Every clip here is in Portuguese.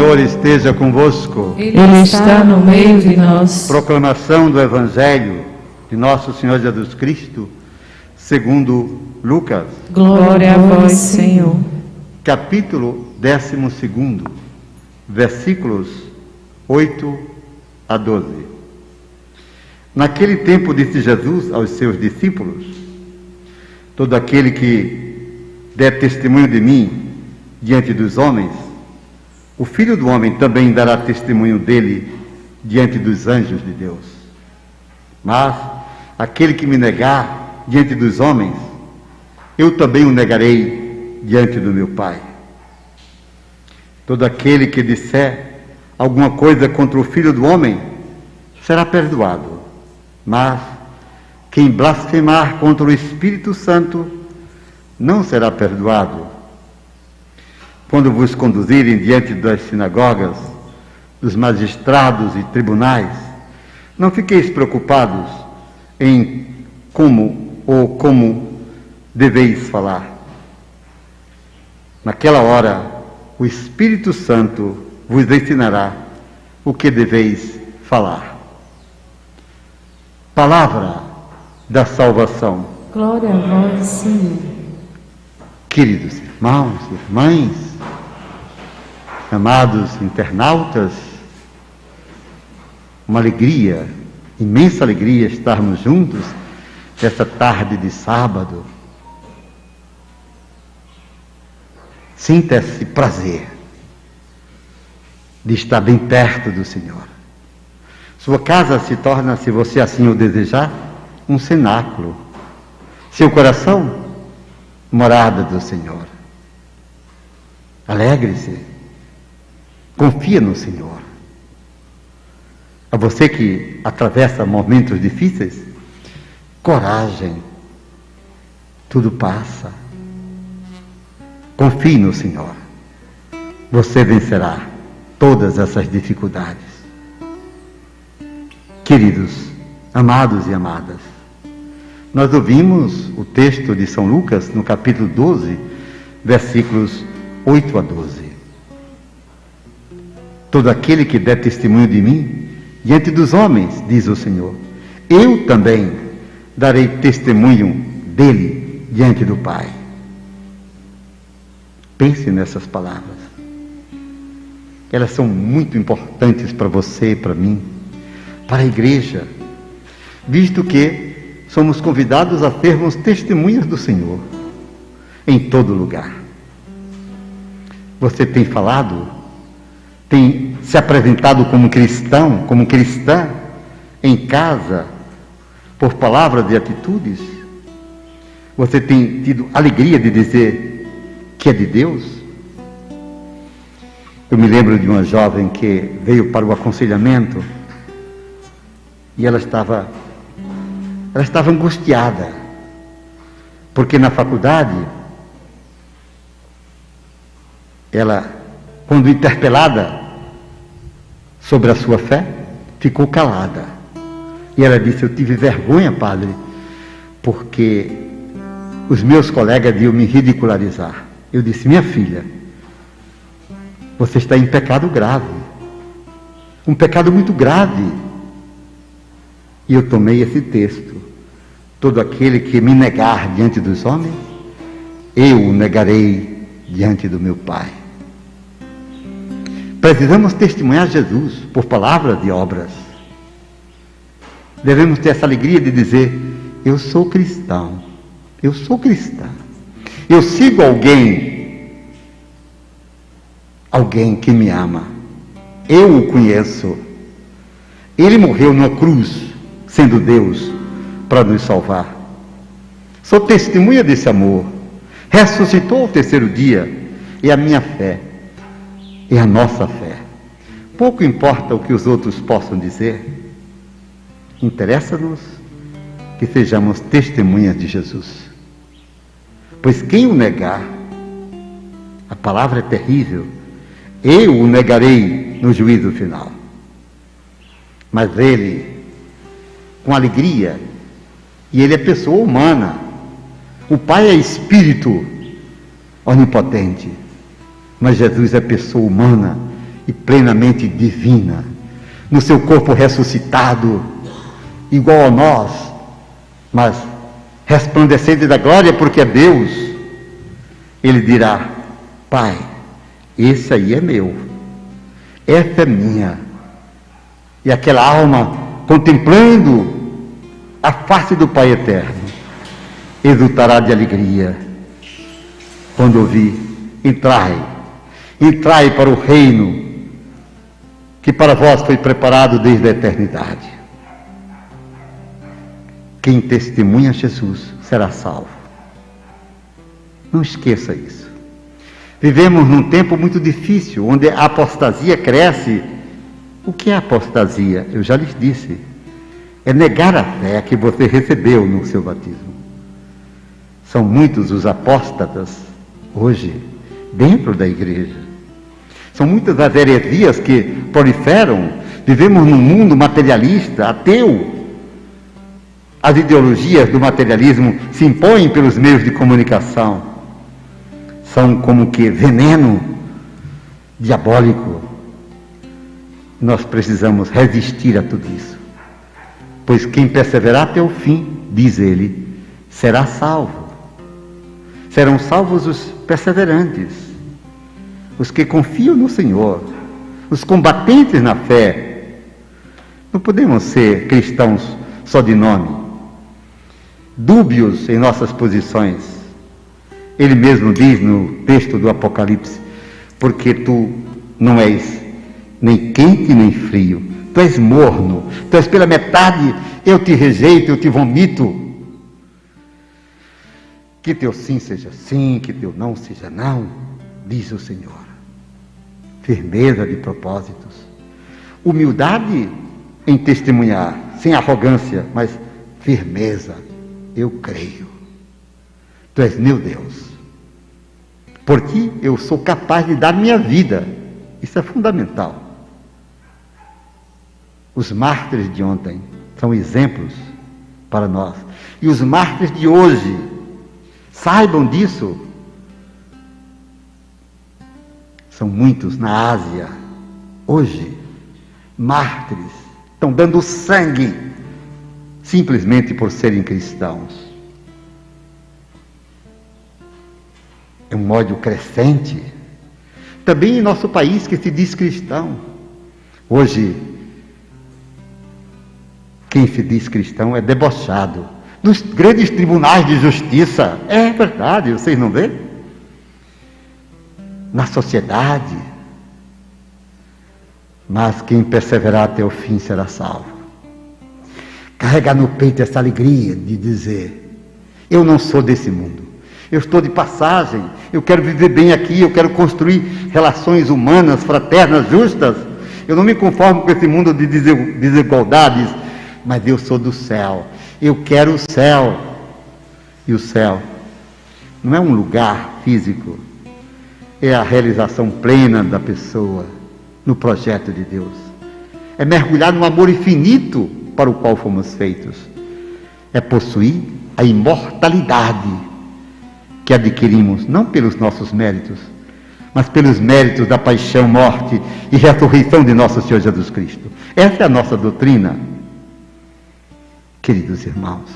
Senhor esteja convosco. Ele está no meio de nós. Proclamação do Evangelho de nosso Senhor Jesus Cristo, segundo Lucas. Glória a vós, Senhor. Capítulo 12, versículos 8 a 12. Naquele tempo disse Jesus aos seus discípulos: todo aquele que der testemunho de mim diante dos homens, o Filho do Homem também dará testemunho dele diante dos anjos de Deus. Mas aquele que me negar diante dos homens, eu também o negarei diante do meu Pai. Todo aquele que disser alguma coisa contra o Filho do Homem será perdoado, mas quem blasfemar contra o Espírito Santo não será perdoado. Quando vos conduzirem diante das sinagogas, dos magistrados e tribunais, não fiqueis preocupados em como deveis falar. Naquela hora, o Espírito Santo vos ensinará o que deveis falar. Palavra da salvação. Glória a vós, Senhor. Queridos irmãos e irmãs, amados internautas, uma alegria, imensa alegria estarmos juntos nesta tarde de sábado. Sinta esse prazer de estar bem perto do Senhor. Sua casa se torna, se você assim o desejar, um cenáculo. Seu coração, morada do Senhor. Alegre-se. Confia no Senhor. A você que atravessa momentos difíceis, coragem. Tudo passa. Confie no Senhor. Você vencerá todas essas dificuldades. Queridos, amados e amadas, nós ouvimos o texto de São Lucas no capítulo 12, versículos 8 a 12. Todo aquele que der testemunho de mim diante dos homens, diz o Senhor, eu também darei testemunho dele diante do Pai. Pense nessas palavras. Elas são muito importantes para você e para mim, para a igreja, visto que somos convidados a sermos testemunhas do Senhor em todo lugar. Você tem falado, tem se apresentado como cristão, como cristã, em casa, por palavras e atitudes? Você tem tido alegria de dizer que é de Deus? Eu me lembro de uma jovem que veio para o aconselhamento e ela estava angustiada, porque na faculdade, ela, quando interpelada sobre a sua fé, ficou calada. E ela disse: eu tive vergonha, padre, porque os meus colegas iam me ridicularizar. Eu disse: minha filha, você está em pecado grave, um pecado muito grave. E eu tomei esse texto: todo aquele que me negar diante dos homens, eu o negarei diante do meu Pai. Precisamos testemunhar Jesus por palavras e obras. Devemos ter essa alegria de dizer: eu sou cristão, eu sou cristã, eu sigo alguém que me ama, eu o conheço, ele morreu numa cruz, sendo Deus, para nos salvar. Sou testemunha desse amor. Ressuscitou ao terceiro dia. E a minha fé é a nossa fé. Pouco importa o que os outros possam dizer. Interessa-nos que sejamos testemunhas de Jesus. Pois quem o negar, a palavra é terrível, eu o negarei no juízo final. Mas ele, com alegria, e ele é pessoa humana, o Pai é Espírito onipotente, mas Jesus é pessoa humana e plenamente divina, no seu corpo ressuscitado, igual a nós, mas resplandecente da glória, porque é Deus, ele dirá: Pai, esse aí é meu, essa é minha. E aquela alma, contemplando a face do Pai eterno, exultará de alegria quando ouvir: entrai para o reino que para vós foi preparado desde a eternidade. Quem testemunha Jesus será salvo. Não esqueça isso. Vivemos num tempo muito difícil, onde a apostasia cresce. O que é apostasia? Eu já lhes disse. É negar a fé que você recebeu no seu batismo. São muitos os apóstatas hoje dentro da igreja. São muitas as heresias que proliferam. Vivemos num mundo materialista, ateu. As ideologias do materialismo se impõem pelos meios de comunicação. São como que veneno diabólico. Nós precisamos resistir a tudo isso. Pois quem perseverar até o fim, diz ele, será salvo. Serão salvos os perseverantes, os que confiam no Senhor, os combatentes na fé. Não podemos ser cristãos só de nome, dúbios em nossas posições. Ele mesmo diz no texto do Apocalipse: porque tu não és nem quente nem frio, tu és morno, tu és pela metade, eu te rejeito, eu te vomito. Que teu sim seja sim, que teu não seja não, diz o Senhor. Firmeza de propósitos, humildade em testemunhar, sem arrogância, mas firmeza. Eu creio, tu és meu Deus, por ti eu sou capaz de dar minha vida. Isso é fundamental. Os mártires de ontem são exemplos para nós, e os mártires de hoje, saibam disso. São muitos na Ásia hoje, mártires, estão dando sangue simplesmente por serem cristãos. É um ódio crescente. Também em nosso país, que se diz cristão. Hoje, quem se diz cristão é debochado nos grandes tribunais de justiça. É verdade, vocês não veem? Na sociedade. Mas quem perseverar até o fim será salvo. Carregar no peito essa alegria de dizer: eu não sou desse mundo, eu estou de passagem, eu quero viver bem aqui, eu quero construir relações humanas, fraternas, justas. Eu não me conformo com esse mundo de desigualdades, mas eu sou do céu, eu quero o céu. E o céu não é um lugar físico, é a realização plena da pessoa no projeto de Deus. É mergulhar no amor infinito para o qual fomos feitos. É possuir a imortalidade que adquirimos, não pelos nossos méritos, mas pelos méritos da paixão, morte e ressurreição de nosso Senhor Jesus Cristo. Essa é a nossa doutrina. Queridos irmãos,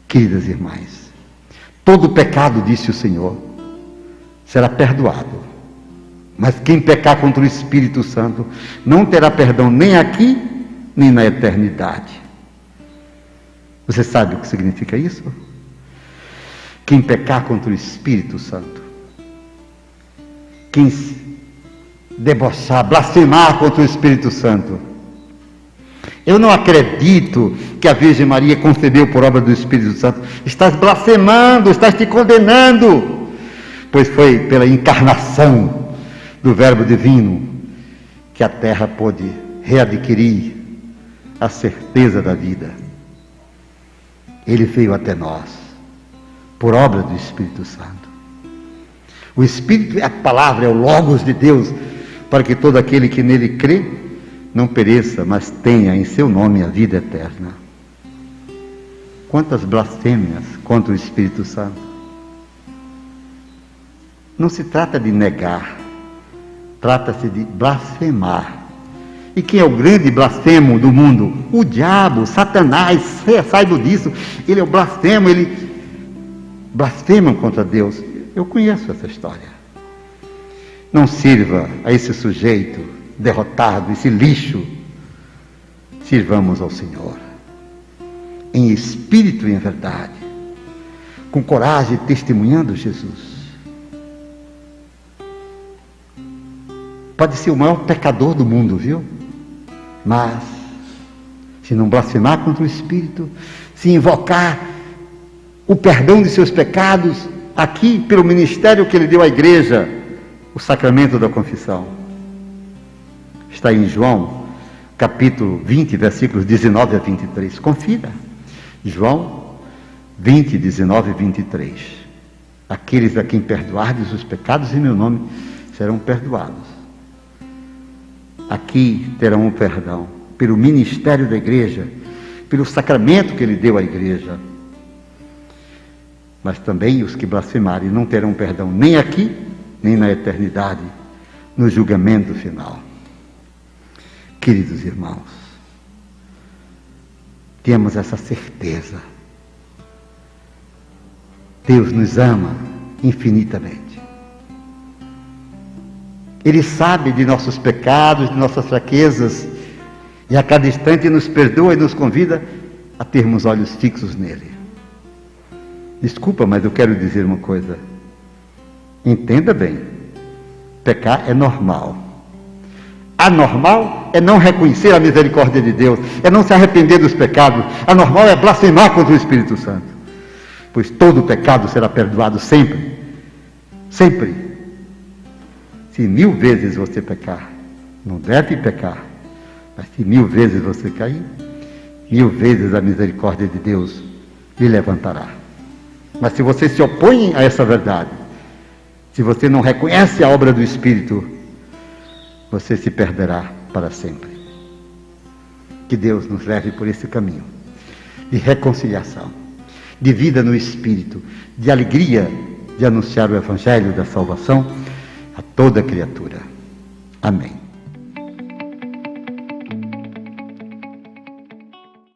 queridas irmãs, todo pecado, disse o Senhor, será perdoado. Mas quem pecar contra o Espírito Santo não terá perdão nem aqui, nem na eternidade. Você sabe o que significa isso? Quem pecar contra o Espírito Santo, quem debochar, blasfemar contra o Espírito Santo. Eu não acredito que a Virgem Maria concebeu por obra do Espírito Santo. Estás blasfemando, estás te condenando, pois foi pela encarnação do Verbo Divino que a terra pôde readquirir a certeza da vida. Ele veio até nós por obra do Espírito Santo. O Espírito é a palavra, é o Logos de Deus, para que todo aquele que nele crê não pereça, mas tenha em seu nome a vida eterna. Quantas blasfêmias contra o Espírito Santo! Não se trata de negar, Trata-se de blasfemar. E quem é o grande blasfemo do mundo? O diabo, Satanás, saiba disso. Ele é o blasfemo, ele blasfema contra Deus. Eu conheço essa história. Não sirva a esse sujeito derrotado, esse lixo. Sirvamos ao Senhor, em espírito e em verdade, com coragem, testemunhando Jesus. Pode ser o maior pecador do mundo, viu? Mas, se não blasfemar contra o Espírito, se invocar o perdão de seus pecados, aqui, pelo ministério que ele deu à igreja, o sacramento da confissão. Está em João, capítulo 20, versículos 19 a 23. Confira. João 20, 19 e 23. Aqueles a quem perdoardes os pecados em meu nome serão perdoados. Aqui terão um perdão pelo ministério da igreja, pelo sacramento que ele deu à igreja. Mas também os que blasfemarem não terão perdão nem aqui, nem na eternidade, no julgamento final. Queridos irmãos, temos essa certeza. Deus nos ama infinitamente. Ele sabe de nossos pecados, de nossas fraquezas, e a cada instante nos perdoa e nos convida a termos olhos fixos nele. Desculpa, mas eu quero dizer uma coisa. Entenda bem, pecar é normal. Anormal é não reconhecer a misericórdia de Deus, é não se arrepender dos pecados. Anormal é blasfemar contra o Espírito Santo, pois todo pecado será perdoado sempre, sempre. Se 1000 vezes você pecar, não deve pecar, mas se 1000 vezes você cair, 1000 vezes a misericórdia de Deus lhe levantará. Mas se você se opõe a essa verdade, se você não reconhece a obra do Espírito, você se perderá para sempre. Que Deus nos leve por esse caminho de reconciliação, de vida no Espírito, de alegria de anunciar o Evangelho da salvação a toda criatura. Amém.